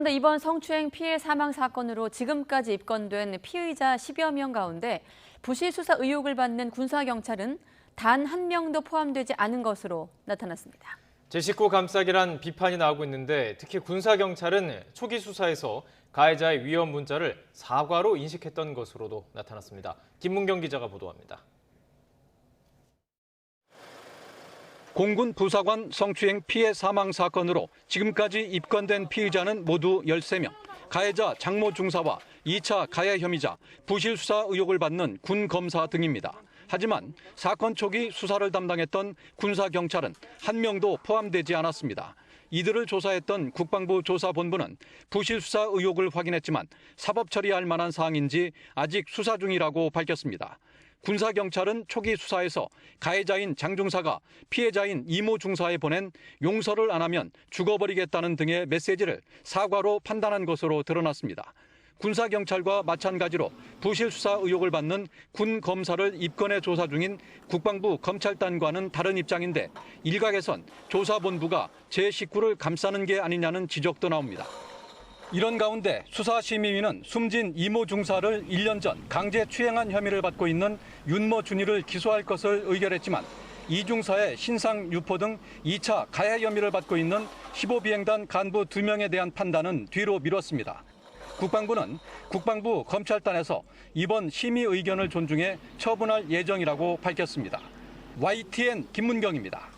그런데 이번 성추행 피해 사망 사건으로 지금까지 입건된 피의자 10여 명 가운데 부실 수사 의혹을 받는 군사경찰은 단 한 명도 포함되지 않은 것으로 나타났습니다. 제 식구 감싸기란 비판이 나오고 있는데 특히 군사경찰은 초기 수사에서 가해자의 위험 문자를 사과로 인식했던 것으로도 나타났습니다. 김문경 기자가 보도합니다. 공군 부사관 성추행 피해 사망 사건으로 지금까지 입건된 피의자는 모두 13명. 가해자 장모 중사와 2차 가해 혐의자, 부실 수사 의혹을 받는 군 검사 등입니다. 하지만 사건 초기 수사를 담당했던 군사경찰은 한 명도 포함되지 않았습니다. 이들을 조사했던 국방부 조사본부는 부실 수사 의혹을 확인했지만 사법 처리할 만한 사항인지 아직 수사 중이라고 밝혔습니다. 군사경찰은 초기 수사에서 가해자인 장 중사가 피해자인 이모 중사에 보낸 용서를 안 하면 죽어버리겠다는 등의 메시지를 사과로 판단한 것으로 드러났습니다. 군사경찰과 마찬가지로 부실 수사 의혹을 받는 군 검사를 입건해 조사 중인 국방부 검찰단과는 다른 입장인데 일각에선 조사본부가 제 식구를 감싸는 게 아니냐는 지적도 나옵니다. 이런 가운데 수사심의위는 숨진 이모 중사를 1년 전 강제 추행한 혐의를 받고 있는 윤모 준이를 기소할 것을 의결했지만 이 중사의 신상 유포 등 2차 가해 혐의를 받고 있는 15비행단 간부 2명에 대한 판단은 뒤로 미뤘습니다. 국방부는 국방부 검찰단에서 이번 심의 의견을 존중해 처분할 예정이라고 밝혔습니다. YTN 김문경입니다.